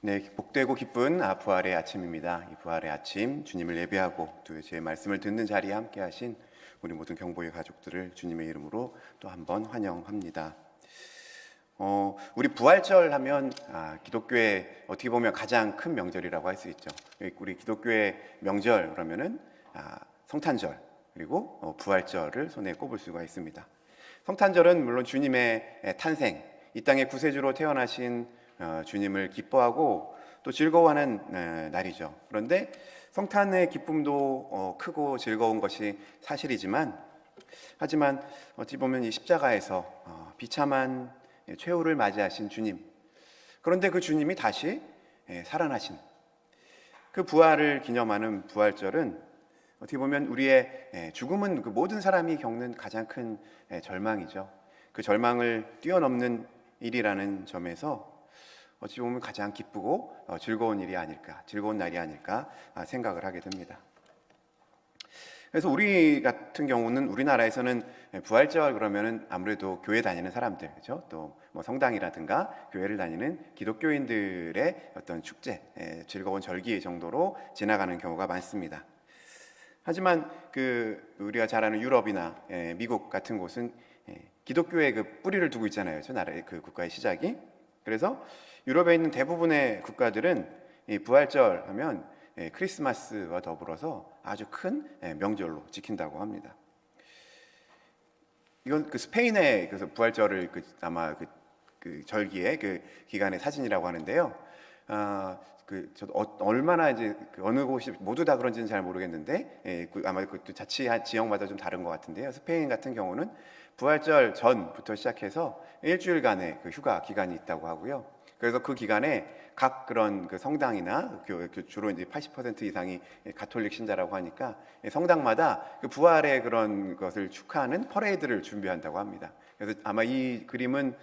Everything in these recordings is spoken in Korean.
네, 복되고 기쁜 부활의 아침입니다. 이 부활의 아침 주님을 예배하고 또 제 말씀을 듣는 자리에 함께 하신 우리 모든 경보의 가족들을 주님의 이름으로 또 한번 환영합니다. 우리 부활절 하면 기독교의 어떻게 보면 가장 큰 명절이라고 할 수 있죠. 우리 기독교의 명절 그러면은 성탄절 그리고 부활절을 손에 꼽을 수가 있습니다. 성탄절은 물론 주님의 탄생, 이 땅의 구세주로 태어나신 주님을 기뻐하고 또 즐거워하는 날이죠. 그런데 성탄의 기쁨도 크고 즐거운 것이 사실이지만 하지만 어찌 보면 이 십자가에서 비참한 최후를 맞이하신 주님, 그런데 그 주님이 다시 살아나신 그 부활을 기념하는 부활절은 어떻게 보면 우리의 죽음은 그 모든 사람이 겪는 가장 큰 절망이죠. 그 절망을 뛰어넘는 일이라는 점에서 어찌 보면 가장 기쁘고 즐거운 일이 아닐까, 즐거운 날이 아닐까 생각을 하게 됩니다. 그래서 우리 같은 경우는 우리나라에서는 부활절 그러면은 아무래도 교회 다니는 사람들, 그렇죠? 또 뭐 성당이라든가 교회를 다니는 기독교인들의 어떤 축제, 즐거운 절기 정도로 지나가는 경우가 많습니다. 하지만 우리가 잘 아는 유럽이나 미국 같은 곳은 기독교의 그 뿌리를 두고 있잖아요. 저 나라의 그 국가의 시작이. 그래서 유럽에 있는 대부분의 국가들은 이 부활절 하면 크리스마스와 더불어서 아주 큰 명절로 지킨다고 합니다. 이건 그 스페인의 그래서 부활절을 아마 그 절기의 그 기간의 사진이라고 하는데요. 저도 얼마나 이제 어느 곳이 모두 다 그런지는 잘 모르겠는데 아마 그것도 지역마다 좀 다른 것 같은데요. 스페인 같은 경우는 부활절 전부터 시작해서 일주일간의 그 휴가 기간이 있다고 하고요. 그래서 그 기간에 각 그런 그 성당이나 주로 이제 80% 이상이 가톨릭 신자라고 하니까 성당마다 그 부활의 그런 것을 축하하는 퍼레이드를 준비한다고 합니다. 그래서 아마 이 그림은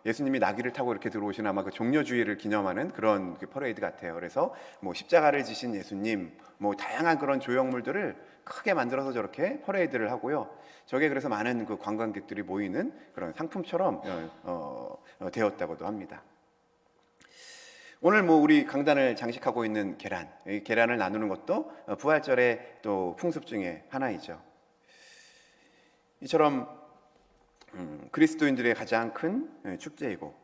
예수님이 나귀를 타고 이렇게 들어오신 아마 그 종려주의를 기념하는 그런 그 퍼레이드 같아요. 그래서 뭐 십자가를 지신 예수님, 뭐 다양한 그런 조형물들을 크게 만들어서 저렇게 퍼레이드를 하고요. 저게 그래서 많은 그 관광객들이 모이는 그런 상품처럼 되었다고도 합니다. 오늘 뭐 우리 강단을 장식하고 있는 계란, 이 계란을 나누는 것도 부활절의 또 풍습 중에 하나이죠. 이처럼 그리스도인들의 가장 큰 축제이고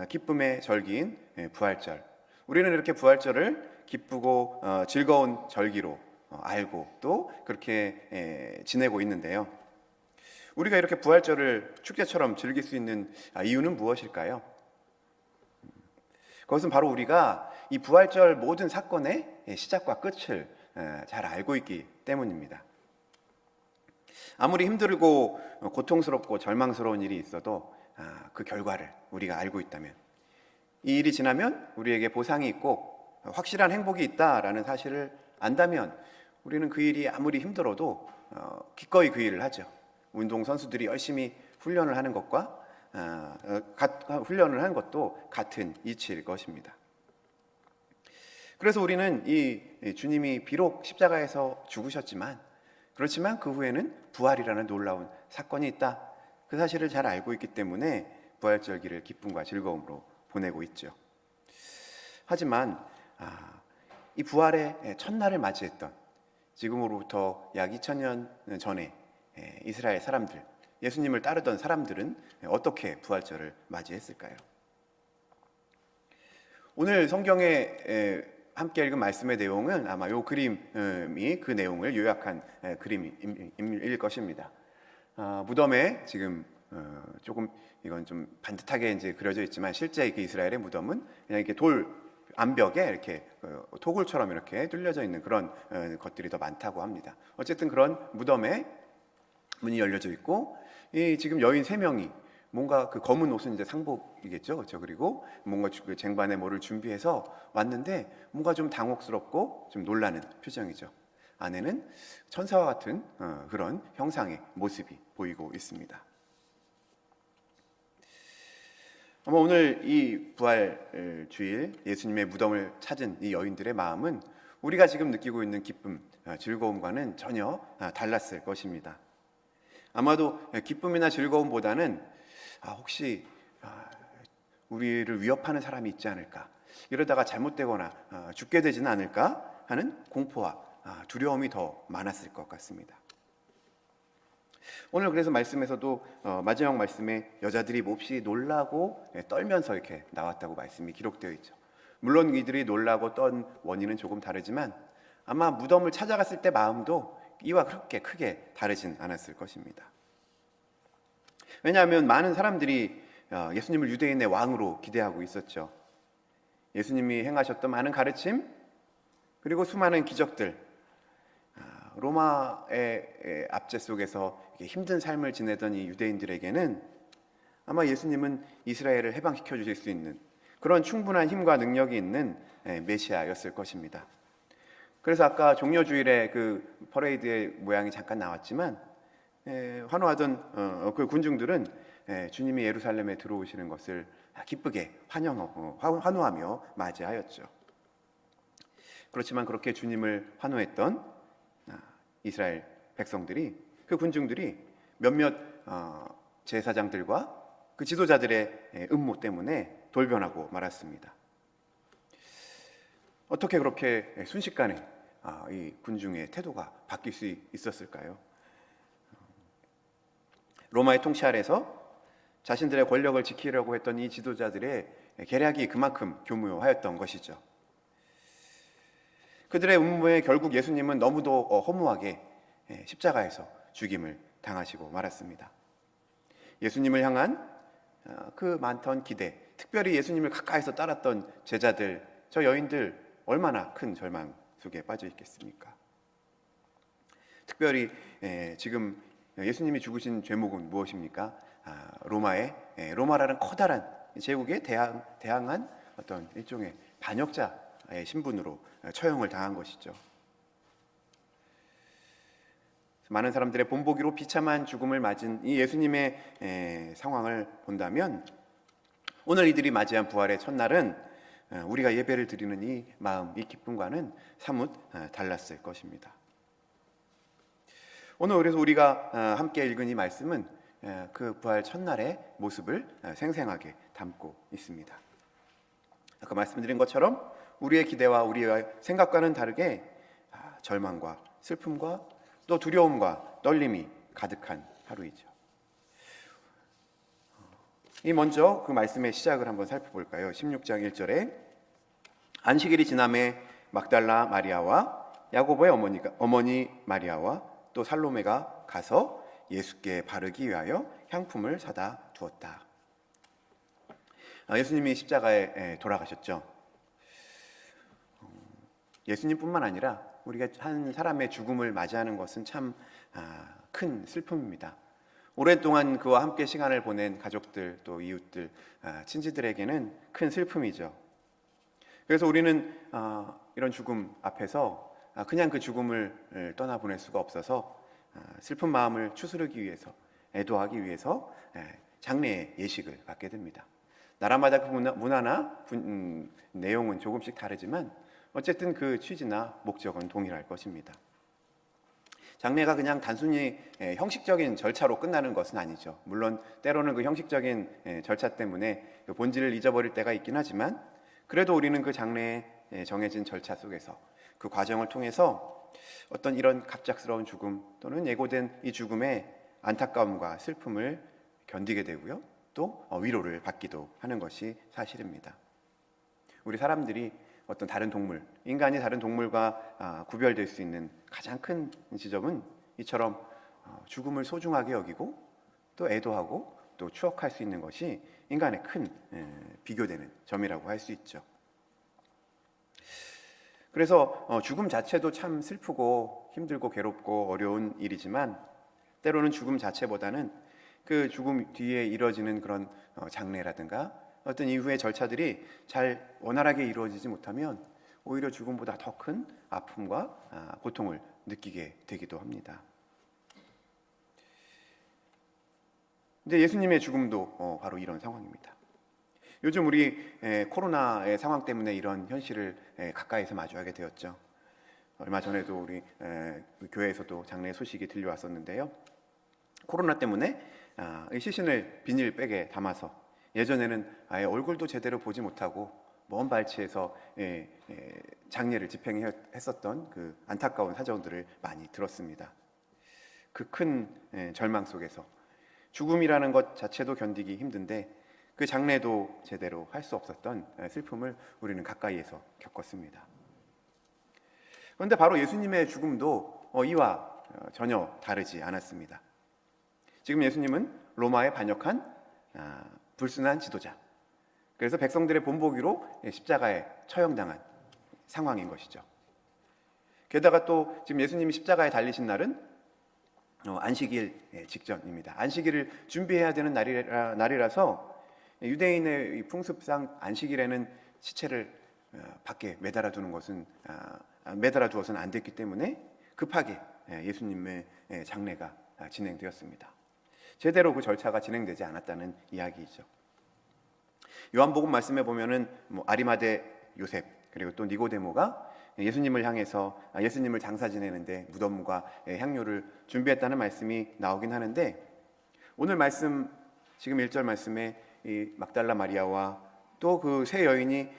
기쁨의 절기인 부활절, 우리는 이렇게 부활절을 기쁘고 즐거운 절기로 알고 또 그렇게 지내고 있는데요. 우리가 이렇게 부활절을 축제처럼 즐길 수 있는 이유는 무엇일까요? 그것은 바로 우리가 이 부활절 모든 사건의 시작과 끝을 잘 알고 있기 때문입니다. 아무리 힘들고 고통스럽고 절망스러운 일이 있어도 그 결과를 우리가 알고 있다면, 이 일이 지나면 우리에게 보상이 있고 확실한 행복이 있다라는 사실을 안다면 우리는 그 일이 아무리 힘들어도 기꺼이 그 일을 하죠. 운동선수들이 열심히 훈련을 하는 것과 훈련을 하는 것도 같은 이치일 것입니다. 그래서 우리는 이 주님이 비록 십자가에서 죽으셨지만, 그렇지만 그 후에는 부활이라는 놀라운 사건이 있다, 그 사실을 잘 알고 있기 때문에 부활절기를 기쁨과 즐거움으로 보내고 있죠. 하지만 이 부활의 첫날을 맞이했던 지금으로부터 약 2000년 전에 이스라엘 사람들, 예수님을 따르던 사람들은 어떻게 부활절을 맞이했을까요? 오늘 성경에 함께 읽은 말씀의 내용은 아마 이 그림이 그 내용을 요약한 그림일 것입니다. 무덤에 지금 조금 이건 좀 반듯하게 이제 그려져 있지만, 실제 그 이스라엘의 무덤은 그냥 이렇게 돌 암벽에 이렇게 토굴처럼 이렇게 뚫려져 있는 그런 것들이 더 많다고 합니다. 어쨌든 그런 무덤에 문이 열려져 있고, 이 지금 여인 3명이 뭔가 그 검은 옷은 이제 상복이겠죠, 그렇죠? 그리고 뭔가 그 쟁반에 뭐를 준비해서 왔는데 뭔가 좀 당혹스럽고 좀 놀라는 표정이죠. 안에는 천사와 같은 그런 형상의 모습이 보이고 있습니다. 아마 오늘 이 부활 주일 예수님의 무덤을 찾은 이 여인들의 마음은 우리가 지금 느끼고 있는 기쁨, 즐거움과는 전혀 달랐을 것입니다. 아마도 기쁨이나 즐거움보다는 혹시 우리를 위협하는 사람이 있지 않을까, 이러다가 잘못되거나 죽게 되지는 않을까 하는 공포와 두려움이 더 많았을 것 같습니다. 오늘 그래서 말씀에서도 마지막 말씀에 여자들이 몹시 놀라고 떨면서 이렇게 나왔다고 말씀이 기록되어 있죠. 물론 이들이 놀라고 떤 원인은 조금 다르지만 아마 무덤을 찾아갔을 때 마음도 이와 그렇게 크게 다르진 않았을 것입니다. 왜냐하면 많은 사람들이 예수님을 유대인의 왕으로 기대하고 있었죠. 예수님이 행하셨던 많은 가르침, 그리고 수많은 기적들, 로마의 압제 속에서 힘든 삶을 지내던 이 유대인들에게는 아마 예수님은 이스라엘을 해방시켜 주실 수 있는 그런 충분한 힘과 능력이 있는 메시아였을 것입니다. 그래서 아까 종려주일에 그 퍼레이드의 모양이 잠깐 나왔지만 환호하던 그 군중들은 주님이 예루살렘에 들어오시는 것을 기쁘게 환호하며 맞이하였죠. 그렇지만 그렇게 주님을 환호했던 이스라엘 백성들이, 그 군중들이 몇몇 제사장들과 그 지도자들의 음모 때문에 돌변하고 말았습니다. 어떻게 그렇게 순식간에 이 군중의 태도가 바뀔 수 있었을까요? 로마의 통치 아래서 자신들의 권력을 지키려고 했던 이 지도자들의 계략이 그만큼 교묘하였던 것이죠. 그들의 음모에 결국 예수님은 너무도 허무하게 십자가에서 죽임을 당하시고 말았습니다. 예수님을 향한 그 많던 기대, 특별히 예수님을 가까이서 따랐던 제자들, 저 여인들 얼마나 큰 절망 속에 빠져 있겠습니까? 특별히 지금 예수님이 죽으신 죄목은 무엇입니까? 로마라는 커다란 제국에 대항한 어떤 일종의 반역자의 신분으로 처형을 당한 것이죠. 많은 사람들의 본보기로 비참한 죽음을 맞은 이 예수님의 상황을 본다면 오늘 이들이 맞이한 부활의 첫날은 우리가 예배를 드리는 이 마음, 이 기쁨과는 사뭇 달랐을 것입니다. 오늘 그래서 우리가 함께 읽은 이 말씀은 그 부활 첫날의 모습을 생생하게 담고 있습니다. 아까 말씀드린 것처럼 우리의 기대와 우리의 생각과는 다르게 절망과 슬픔과 또 두려움과 떨림이 가득한 하루이죠. 먼저 그 말씀의 시작을 한번 살펴볼까요? 16장 1절에 안식일이 지남에 막달라 마리아와 야고보의 어머니 마리아와 또 살로메가 가서 예수께 바르기 위하여 향품을 사다 두었다. 예수님이 십자가에 돌아가셨죠. 예수님뿐만 아니라 우리가 한 사람의 죽음을 맞이하는 것은 참 큰 슬픔입니다. 오랫동안 그와 함께 시간을 보낸 가족들, 또 이웃들, 친지들에게는 큰 슬픔이죠. 그래서 우리는 이런 죽음 앞에서 그냥 그 죽음을 떠나보낼 수가 없어서 슬픈 마음을 추스르기 위해서, 애도하기 위해서 장례의 예식을 갖게 됩니다. 나라마다 그 문화나 내용은 조금씩 다르지만 어쨌든 그 취지나 목적은 동일할 것입니다. 장례가 그냥 단순히 형식적인 절차로 끝나는 것은 아니죠. 물론 때로는 그 형식적인 절차 때문에 그 본질을 잊어버릴 때가 있긴 하지만 그래도 우리는 그 장례에 정해진 절차 속에서 그 과정을 통해서 어떤 이런 갑작스러운 죽음 또는 예고된 이 죽음의 안타까움과 슬픔을 견디게 되고요. 또 위로를 받기도 하는 것이 사실입니다. 우리 사람들이 어떤 다른 동물, 인간이 다른 동물과 구별될 수 있는 가장 큰 지점은 이처럼 죽음을 소중하게 여기고 또 애도하고 또 추억할 수 있는 것이 인간의 큰 비교되는 점이라고 할 수 있죠. 그래서 죽음 자체도 참 슬프고 힘들고 괴롭고 어려운 일이지만 때로는 죽음 자체보다는 그 죽음 뒤에 이루어지는 그런 장례라든가 어떤 이후의 절차들이 잘 원활하게 이루어지지 못하면 오히려 죽음보다 더 큰 아픔과 고통을 느끼게 되기도 합니다. 근데 예수님의 죽음도 바로 이런 상황입니다. 요즘 우리 코로나의 상황 때문에 이런 현실을 가까이서 마주하게 되었죠. 얼마 전에도 우리 교회에서도 장례 소식이 들려왔었는데요. 코로나 때문에 시신을 비닐백에 담아서 예전에는 아예 얼굴도 제대로 보지 못하고 먼 발치에서 장례를 집행했었던 그 안타까운 사정들을 많이 들었습니다. 그 큰 절망 속에서 죽음이라는 것 자체도 견디기 힘든데 그 장례도 제대로 할 수 없었던 슬픔을 우리는 가까이에서 겪었습니다. 그런데 바로 예수님의 죽음도 이와 전혀 다르지 않았습니다. 지금 예수님은 로마에 반역한 불순한 지도자, 그래서 백성들의 본보기로 십자가에 처형당한 상황인 것이죠. 게다가 또 지금 예수님이 십자가에 달리신 날은 안식일 직전입니다. 안식일을 준비해야 되는 날이라서 유대인의 풍습상 안식일에는 시체를 밖에 매달아 두어서는 안 됐기 때문에 급하게 예수님의 장례가 진행되었습니다. 제대로 그 절차가 진행되지 않았다는 이야기이죠. 요한복음 말씀에 보면은 아리마대 요셉 그리고 또 니고데모가 예수님을 향해서 예수님을 장사 지내는데 무덤과 향료를 준비했다는 말씀이 나오긴 하는데, 오늘 말씀 지금 1절 말씀에 이 막달라 마리아와 또 그 세 여인이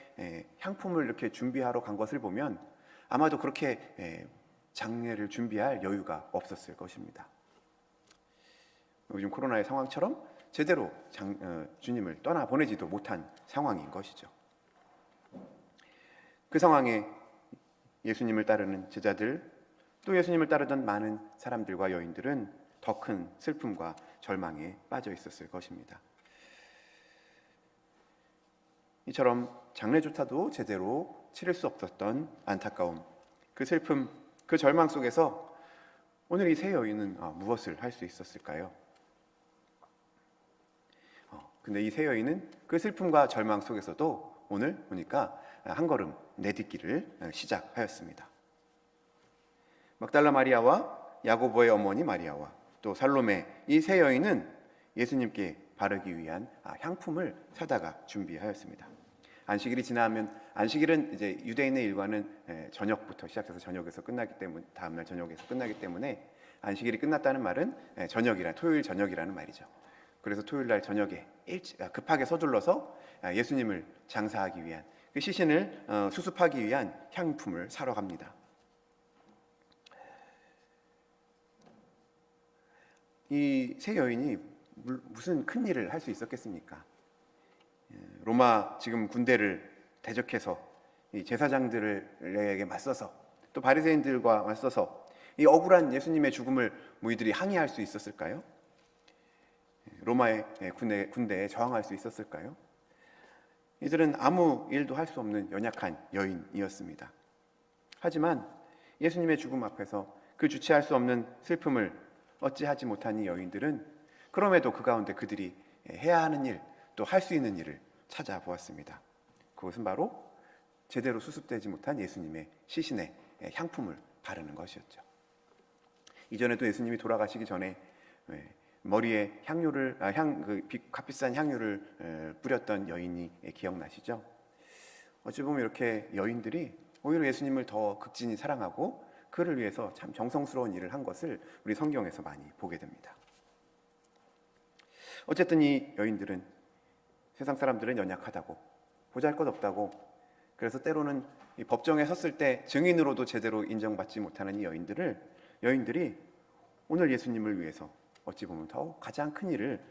향품을 이렇게 준비하러 간 것을 보면 아마도 그렇게 장례를 준비할 여유가 없었을 것입니다. 요즘 코로나의 상황처럼 제대로 주님을 떠나보내지도 못한 상황인 것이죠. 그 상황에 예수님을 따르는 제자들, 또 예수님을 따르던 많은 사람들과 여인들은 더 큰 슬픔과 절망에 빠져 있었을 것입니다. 이처럼 장례조차도 제대로 치를 수 없었던 안타까움, 그 슬픔, 그 절망 속에서 오늘 이 세 여인은 무엇을 할 수 있었을까요? 근데 이 세 여인은 그 슬픔과 절망 속에서도 오늘 보니까 한 걸음 내딛기를 시작하였습니다. 막달라 마리아와 야고보의 어머니 마리아와 또 살로메, 이 세 여인은 예수님께 바르기 위한 향품을 사다가 준비하였습니다. 안식일이 지나면, 안식일은 이제 유대인의 일과는 저녁부터 시작해서 저녁에서 끝나기 때문에, 다음날 저녁에서 끝나기 때문에 안식일이 끝났다는 말은 토요일 저녁이라는 말이죠. 그래서 토요일 날 저녁에 급하게 서둘러서 예수님을 장사하기 위한, 그 시신을 수습하기 위한 향품을 사러 갑니다. 이 세 여인이 무슨 큰 일을 할 수 있었겠습니까? 로마 지금 군대를 대적해서 이 제사장들에게 맞서서 또 바리새인들과 맞서서 이 억울한 예수님의 죽음을 이들이 항의할 수 있었을까요? 로마의 군대에 저항할 수 있었을까요? 이들은 아무 일도 할 수 없는 연약한 여인이었습니다. 하지만 예수님의 죽음 앞에서 그 주체할 수 없는 슬픔을 어찌하지 못한 이 여인들은 그럼에도 그 가운데 그들이 해야 하는 일, 또 할 수 있는 일을 찾아보았습니다. 그것은 바로 제대로 수습되지 못한 예수님의 시신에 향품을 바르는 것이었죠. 이전에도 예수님이 돌아가시기 전에 머리에 향료를 값비싼 향유를 뿌렸던 여인이 기억나시죠? 어찌 보면 이렇게 여인들이 오히려 예수님을 더 극진히 사랑하고 그를 위해서 참 정성스러운 일을 한 것을 우리 성경에서 많이 보게 됩니다. 어쨌든 이 여인들은, 세상 사람들은 연약하다고, 보잘것없다고, 그래서 때로는 이 법정에 섰을 때 증인으로도 제대로 인정받지 못하는 이 여인들이 오늘 예수님을 위해서 어찌 보면 더 가장 큰 일을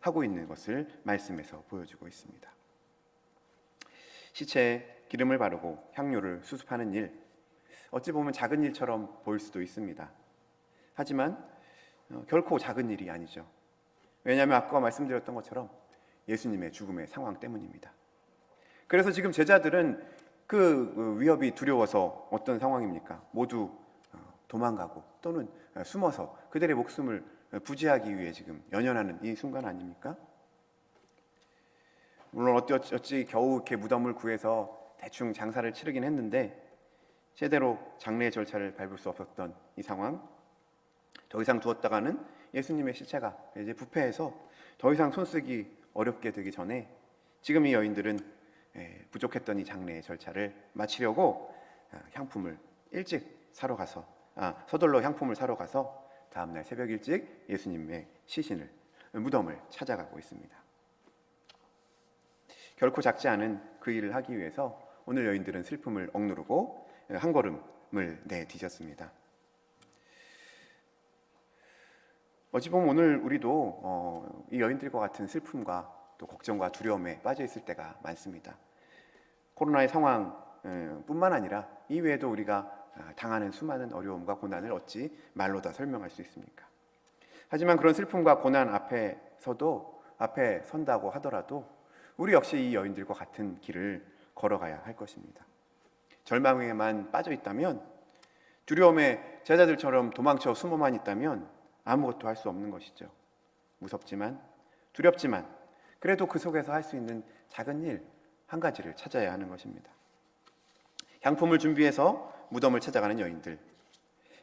하고 있는 것을 말씀에서 보여주고 있습니다. 시체에 기름을 바르고 향료를 수습하는 일, 어찌 보면 작은 일처럼 보일 수도 있습니다. 하지만 결코 작은 일이 아니죠. 왜냐하면 아까 말씀드렸던 것처럼 예수님의 죽음의 상황 때문입니다. 그래서 지금 제자들은 그 위협이 두려워서 어떤 상황입니까? 모두 도망가고 또는 숨어서 그들의 목숨을 부지하기 위해 지금 연연하는 이 순간 아닙니까? 물론 어찌 겨우 이렇게 무덤을 구해서 대충 장사를 치르긴 했는데 제대로 장례 절차를 밟을 수 없었던 이 상황, 더 이상 두었다가는 예수님의 시체가 이제 부패해서 더 이상 손쓰기 어렵게 되기 전에 지금 이 여인들은 부족했던 이 장례의 절차를 마치려고 향품을 일찍 사러 가서 서둘러 향품을 사러 가서 다음날 새벽 일찍 예수님의 시신을, 무덤을 찾아가고 있습니다. 결코 작지 않은 그 일을 하기 위해서 오늘 여인들은 슬픔을 억누르고 한 걸음을 내디뎠습니다. 어찌 보면 오늘 우리도 이 여인들과 같은 슬픔과 또 걱정과 두려움에 빠져 있을 때가 많습니다. 코로나의 상황 뿐만 아니라 이외에도 우리가 당하는 수많은 어려움과 고난을 어찌 말로 다 설명할 수 있습니까? 하지만 그런 슬픔과 고난 앞에 선다고 하더라도 우리 역시 이 여인들과 같은 길을 걸어가야 할 것입니다. 절망에만 빠져 있다면, 두려움에 제자들처럼 도망쳐 숨어만 있다면 아무것도 할 수 없는 것이죠. 무섭지만 두렵지만 그래도 그 속에서 할 수 있는 작은 일 한 가지를 찾아야 하는 것입니다. 향품을 준비해서 무덤을 찾아가는 여인들,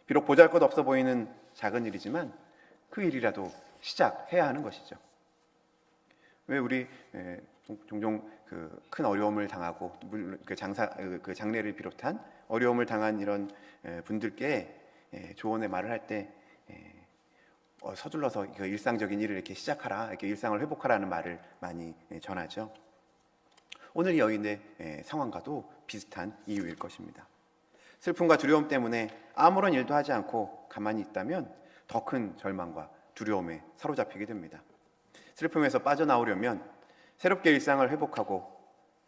비록 보잘것없어 보이는 작은 일이지만 그 일이라도 시작해야 하는 것이죠. 왜 우리 종종 그 큰 어려움을 당하고 그 장례를 비롯한 어려움을 당한 이런 분들께 조언의 말을 할 때 서둘러서 일상적인 일을 이렇게 시작하라, 이렇게 일상을 회복하라는 말을 많이 전하죠. 오늘 이 여인의 상황과도 비슷한 이유일 것입니다. 슬픔과 두려움 때문에 아무런 일도 하지 않고 가만히 있다면 더 큰 절망과 두려움에 사로잡히게 됩니다. 슬픔에서 빠져나오려면 새롭게 일상을 회복하고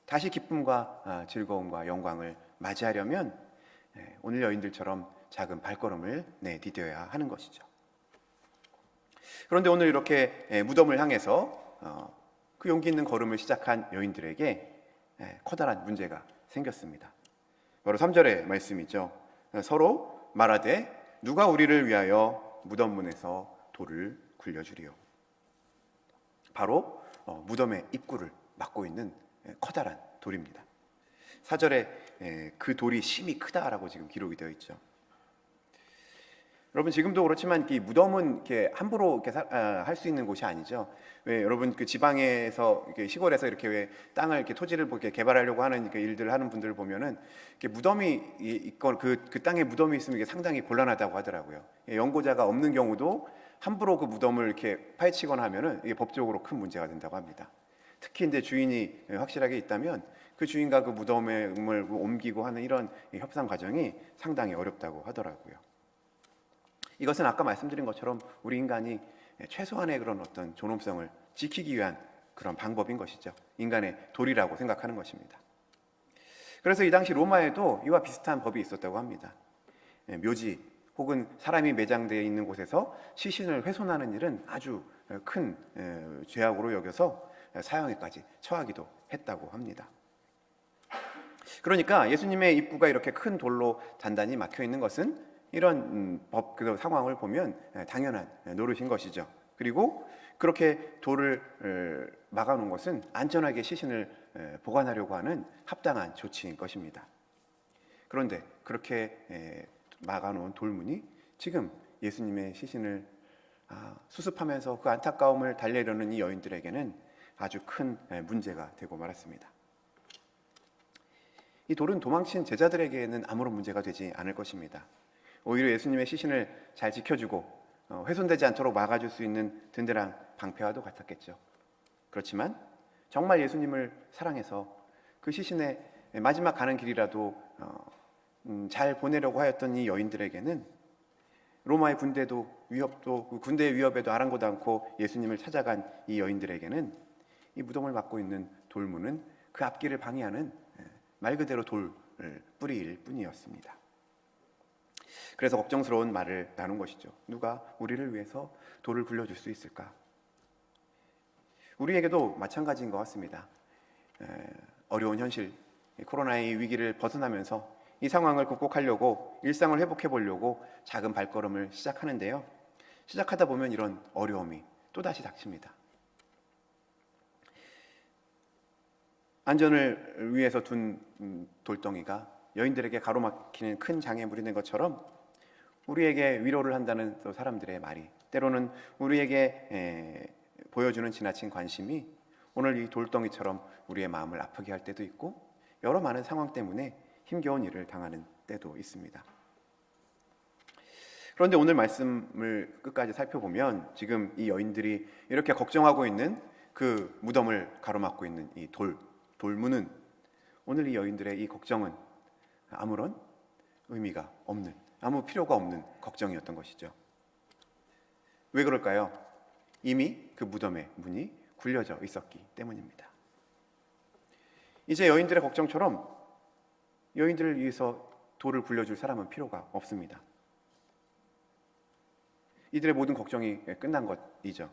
다시 기쁨과 즐거움과 영광을 맞이하려면 오늘 여인들처럼 작은 발걸음을 내디뎌야 하는 것이죠. 그런데 오늘 이렇게 무덤을 향해서 그 용기 있는 걸음을 시작한 여인들에게 커다란 문제가 생겼습니다. 바로 3절의 말씀이죠. 서로 말하되 누가 우리를 위하여 무덤 문에서 돌을 굴려주리요. 바로 무덤의 입구를 막고 있는 커다란 돌입니다. 4절에 그 돌이 심히 크다라고 지금 기록이 되어 있죠. 여러분 지금도 그렇지만 이 무덤은 이렇게 함부로 이렇게 할 수 있는 곳이 아니죠. 왜 여러분 그 지방에서 이렇게 시골에서 이렇게 왜 땅을 이렇게 토지를 이렇게 개발하려고 하는 일들을 하는 분들을 보면은 이렇게 무덤이 있건 그 땅에 무덤이 있으면 이게 상당히 곤란하다고 하더라고요. 연고자가 없는 경우도 함부로 그 무덤을 이렇게 파헤치거나 하면은 이게 법적으로 큰 문제가 된다고 합니다. 특히 이제 주인이 확실하게 있다면 그 주인과 그 무덤을 옮기고 하는 이런 협상 과정이 상당히 어렵다고 하더라고요. 이것은 아까 말씀드린 것처럼 우리 인간이 최소한의 그런 어떤 존엄성을 지키기 위한 그런 방법인 것이죠. 인간의 도리라고 생각하는 것입니다. 그래서 이 당시 로마에도 이와 비슷한 법이 있었다고 합니다. 묘지 혹은 사람이 매장되어 있는 곳에서 시신을 훼손하는 일은 아주 큰 죄악으로 여겨서 사형에까지 처하기도 했다고 합니다. 그러니까 예수님의 입구가 이렇게 큰 돌로 단단히 막혀 있는 것은 이런 그 상황을 보면 당연한 노릇인 것이죠. 그리고 그렇게 돌을 막아놓은 것은 안전하게 시신을 보관하려고 하는 합당한 조치인 것입니다. 그런데 그렇게 막아놓은 돌문이 지금 예수님의 시신을 수습하면서 그 안타까움을 달래려는 이 여인들에게는 아주 큰 문제가 되고 말았습니다. 이 돌은 도망친 제자들에게는 아무런 문제가 되지 않을 것입니다. 오히려 예수님의 시신을 잘 지켜주고 훼손되지 않도록 막아줄 수 있는 든든한 방패와도 같았겠죠. 그렇지만 정말 예수님을 사랑해서 그 시신의 마지막 가는 길이라도 잘 보내려고 하였던 이 여인들에게는 로마의 군대의 위협에도 아랑곳 않고 예수님을 찾아간 이 여인들에게는 이 무덤을 막고 있는 돌문은 그 앞길을 방해하는 말 그대로 돌 뿌리일 뿐이었습니다. 그래서 걱정스러운 말을 나눈 것이죠. 누가 우리를 위해서 돌을 굴려줄 수 있을까? 우리에게도 마찬가지인 것 같습니다. 어려운 현실, 코로나의 위기를 벗어나면서 이 상황을 극복하려고 일상을 회복해 보려고 작은 발걸음을 시작하는데요. 시작하다 보면 이런 어려움이 또다시 닥칩니다. 안전을 위해서 둔 돌덩이가 여인들에게 가로막히는 큰 장애물이 된 것처럼 우리에게 위로를 한다는 또 사람들의 말이, 때로는 우리에게 보여주는 지나친 관심이 오늘 이 돌덩이처럼 우리의 마음을 아프게 할 때도 있고 여러 많은 상황 때문에 힘겨운 일을 당하는 때도 있습니다. 그런데 오늘 말씀을 끝까지 살펴보면 지금 이 여인들이 이렇게 걱정하고 있는 그 무덤을 가로막고 있는 이 돌, 돌무는 오늘 이 여인들의 이 걱정은 아무런 의미가 없는, 아무 필요가 없는 걱정이었던 것이죠. 왜 그럴까요? 이미 그 무덤의 문이 굴려져 있었기 때문입니다. 이제 여인들의 걱정처럼 여인들을 위해서 돌을 굴려줄 사람은 필요가 없습니다. 이들의 모든 걱정이 끝난 것이죠.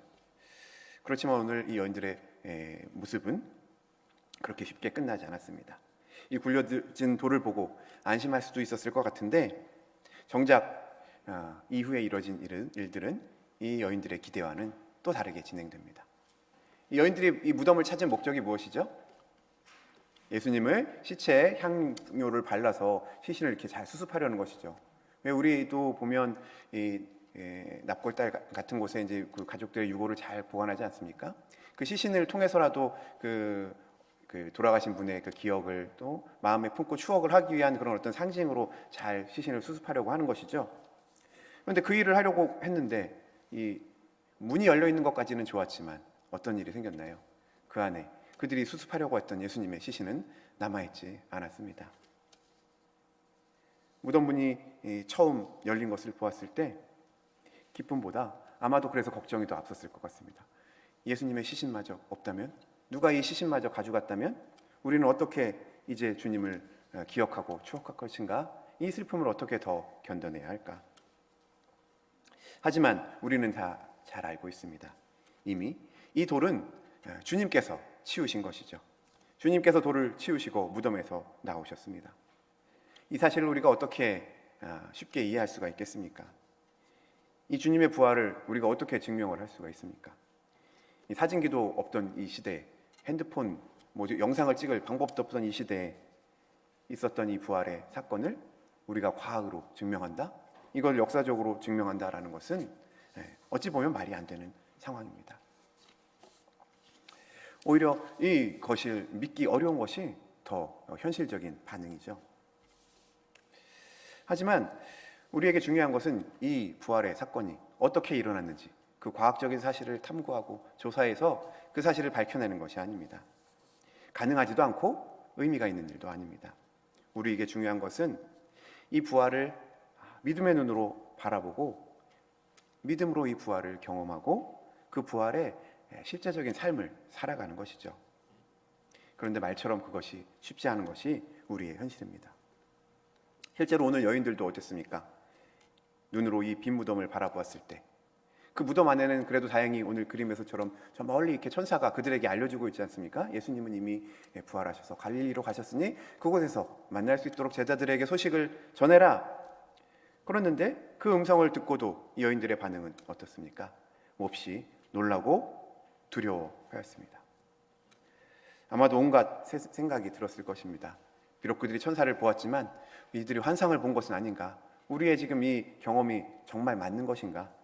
그렇지만 오늘 이 여인들의 모습은 그렇게 쉽게 끝나지 않았습니다. 이 굴려진 돌을 보고 안심할 수도 있었을 것 같은데 정작 이후에 이뤄진 일들은 이 여인들의 기대와는 또 다르게 진행됩니다. 이 여인들이 이 무덤을 찾은 목적이 무엇이죠? 예수님을 시체에 향료를 발라서 시신을 이렇게 잘 수습하려는 것이죠. 왜 우리도 보면 이 납골달 같은 곳에 이제 그 가족들의 유골을 잘 보관하지 않습니까? 그 시신을 통해서라도 그 돌아가신 분의 그 기억을 또 마음에 품고 추억을 하기 위한 그런 어떤 상징으로 잘 시신을 수습하려고 하는 것이죠. 그런데 그 일을 하려고 했는데 이 문이 열려 있는 것까지는 좋았지만 어떤 일이 생겼나요? 그 안에 그들이 수습하려고 했던 예수님의 시신은 남아있지 않았습니다. 무덤 문이 처음 열린 것을 보았을 때 기쁨보다 아마도 그래서 걱정이 더 앞섰을 것 같습니다. 예수님의 시신마저 없다면, 누가 이 시신마저 가져갔다면 우리는 어떻게 이제 주님을 기억하고 추억할 것인가? 이 슬픔을 어떻게 더 견뎌내야 할까? 하지만 우리는 다 잘 알고 있습니다. 이미 이 돌은 주님께서 치우신 것이죠. 주님께서 돌을 치우시고 무덤에서 나오셨습니다. 이 사실을 우리가 어떻게 쉽게 이해할 수가 있겠습니까? 이 주님의 부활을 우리가 어떻게 증명을 할 수가 있습니까? 이 사진기도 없던 이 시대에, 핸드폰, 영상을 찍을 방법도 없던 이 시대에 있었던 이 부활의 사건을 우리가 과학으로 증명한다? 이걸 역사적으로 증명한다라는 것은 어찌 보면 말이 안 되는 상황입니다. 오히려 이것을 믿기 어려운 것이 더 현실적인 반응이죠. 하지만 우리에게 중요한 것은 이 부활의 사건이 어떻게 일어났는지 그 과학적인 사실을 탐구하고 조사해서 그 사실을 밝혀내는 것이 아닙니다. 가능하지도 않고 의미가 있는 일도 아닙니다. 우리에게 중요한 것은 이 부활을 믿음의 눈으로 바라보고 믿음으로 이 부활을 경험하고 그 부활의 실제적인 삶을 살아가는 것이죠. 그런데 말처럼 그것이 쉽지 않은 것이 우리의 현실입니다. 실제로 오늘 여인들도 어땠습니까? 눈으로 이 빈 무덤을 바라보았을 때 그 무덤 안에는 그래도 다행히 오늘 그림에서처럼 저 멀리 이렇게 천사가 그들에게 알려주고 있지 않습니까? 예수님은 이미 부활하셔서 갈릴리로 가셨으니 그곳에서 만날 수 있도록 제자들에게 소식을 전해라. 그랬는데 그 음성을 듣고도 이 여인들의 반응은 어떻습니까? 몹시 놀라고 두려워하였습니다. 아마도 온갖 생각이 들었을 것입니다. 비록 그들이 천사를 보았지만 이들이 환상을 본 것은 아닌가? 우리의 지금 이 경험이 정말 맞는 것인가?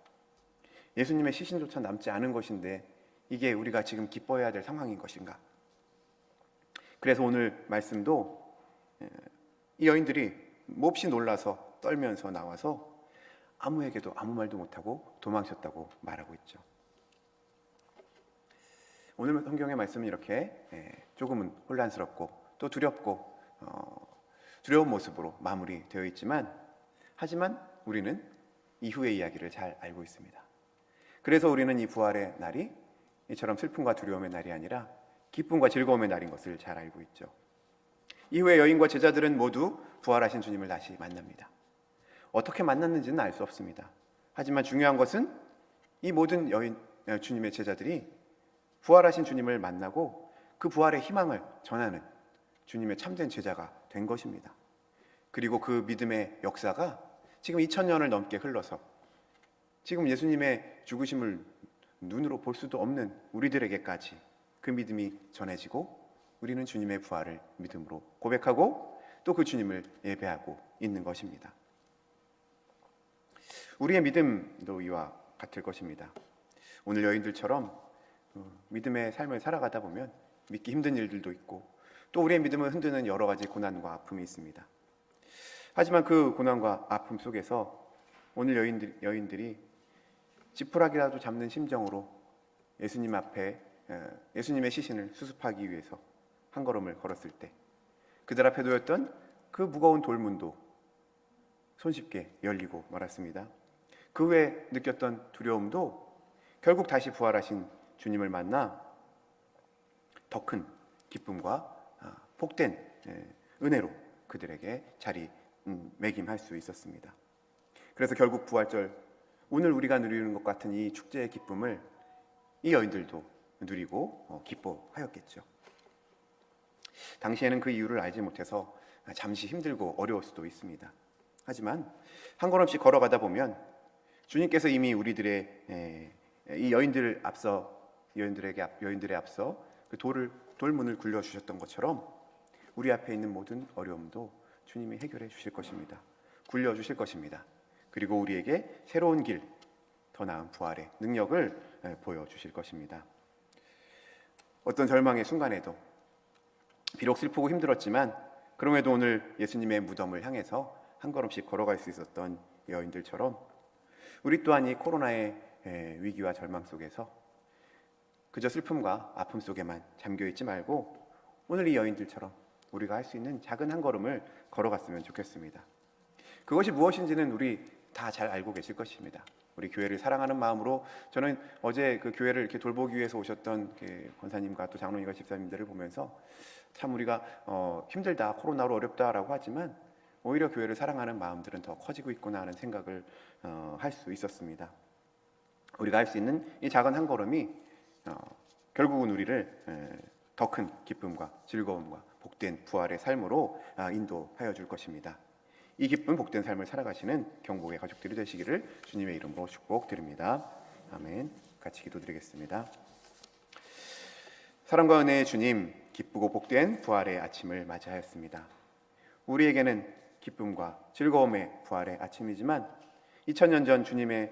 예수님의 시신조차 남지 않은 것인데 이게 우리가 지금 기뻐해야 될 상황인 것인가? 그래서 오늘 말씀도 이 여인들이 몹시 놀라서 떨면서 나와서 아무에게도 아무 말도 못하고 도망쳤다고 말하고 있죠. 오늘 성경의 말씀은 이렇게 조금은 혼란스럽고 또 두렵고 두려운 모습으로 마무리되어 있지만 하지만 우리는 이후의 이야기를 잘 알고 있습니다. 그래서 우리는 이 부활의 날이 이처럼 슬픔과 두려움의 날이 아니라 기쁨과 즐거움의 날인 것을 잘 알고 있죠. 이후에 여인과 제자들은 모두 부활하신 주님을 다시 만납니다. 어떻게 만났는지는 알 수 없습니다. 하지만 중요한 것은 이 모든 주님의 제자들이 부활하신 주님을 만나고 그 부활의 희망을 전하는 주님의 참된 제자가 된 것입니다. 그리고 그 믿음의 역사가 지금 2000년을 넘게 흘러서 지금 예수님의 죽으심을 눈으로 볼 수도 없는 우리들에게까지 그 믿음이 전해지고 우리는 주님의 부활을 믿음으로 고백하고 또 그 주님을 예배하고 있는 것입니다. 우리의 믿음도 이와 같을 것입니다. 오늘 여인들처럼 믿음의 삶을 살아가다 보면 믿기 힘든 일들도 있고 또 우리의 믿음을 흔드는 여러 가지 고난과 아픔이 있습니다. 하지만 그 고난과 아픔 속에서 오늘 여인들이 지푸라기라도 잡는 심정으로 예수님 앞에 예수님의 시신을 수습하기 위해서 한 걸음을 걸었을 때 그들 앞에 놓였던 그 무거운 돌문도 손쉽게 열리고 말았습니다. 그 후에 느꼈던 두려움도 결국 다시 부활하신 주님을 만나 더 큰 기쁨과 복된 은혜로 그들에게 자리매김할 수 있었습니다. 그래서 결국 부활절, 오늘 우리가 누리는 것 같은 이 축제의 기쁨을 이 여인들도 누리고 기뻐하였겠죠. 당시에는 그 이유를 알지 못해서 잠시 힘들고 어려울 수도 있습니다. 하지만 한 걸음씩 걸어가다 보면 주님께서 이미 우리들의 이 여인들에 앞서 그 돌문을 굴려 주셨던 것처럼 우리 앞에 있는 모든 어려움도 주님이 해결해 주실 것입니다. 굴려 주실 것입니다. 그리고 우리에게 새로운 길, 더 나은 부활의 능력을 보여 주실 것입니다. 어떤 절망의 순간에도 비록 슬프고 힘들었지만 그럼에도 오늘 예수님의 무덤을 향해서 한 걸음씩 걸어갈 수 있었던 여인들처럼 우리 또한 이 코로나의 위기와 절망 속에서 그저 슬픔과 아픔 속에만 잠겨있지 말고 오늘 이 여인들처럼 우리가 할 수 있는 작은 한 걸음을 걸어갔으면 좋겠습니다. 그것이 무엇인지는 우리 다 잘 알고 계실 것입니다. 우리 교회를 사랑하는 마음으로 저는 어제 그 교회를 이렇게 돌보기 위해서 오셨던 권사님과 또 장로님과 집사님들을 보면서 참 우리가 힘들다, 코로나로 어렵다라고 하지만 오히려 교회를 사랑하는 마음들은 더 커지고 있구나 하는 생각을 할 수 있었습니다. 우리가 할 수 있는 이 작은 한 걸음이 결국은 우리를 더 큰 기쁨과 즐거움과 복된 부활의 삶으로 인도하여 줄 것입니다. 이 기쁜 복된 삶을 살아가시는 경복의 가족들이 되시기를 주님의 이름으로 축복드립니다. 아멘. 같이 기도드리겠습니다. 사랑과 은혜의 주님, 기쁘고 복된 부활의 아침을 맞이하였습니다. 우리에게는 기쁨과 즐거움의 부활의 아침이지만 2000년 전 주님의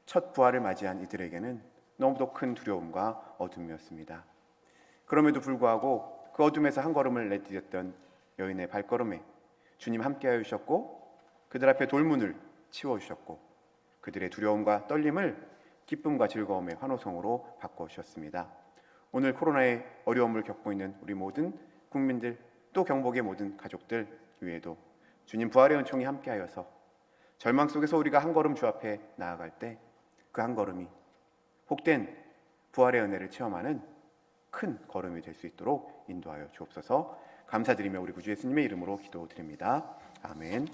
첫 부활을 맞이한 이들에게는 너무도 큰 두려움과 어둠이었습니다. 그럼에도 불구하고 그 어둠에서 한 걸음을 내디뎠던 여인의 발걸음에 주님 함께하여 주셨고 그들 앞에 돌문을 치워주셨고 그들의 두려움과 떨림을 기쁨과 즐거움의 환호성으로 바꿔주셨습니다. 오늘 코로나의 어려움을 겪고 있는 우리 모든 국민들 또 경복의 모든 가족들 위에도 주님 부활의 은총이 함께하여서 절망 속에서 우리가 한 걸음 주 앞에 나아갈 때 그 한 걸음이 복된 부활의 은혜를 체험하는 큰 걸음이 될 수 있도록 인도하여 주옵소서. 감사드리며 우리 구주 예수님의 이름으로 기도드립니다. 아멘.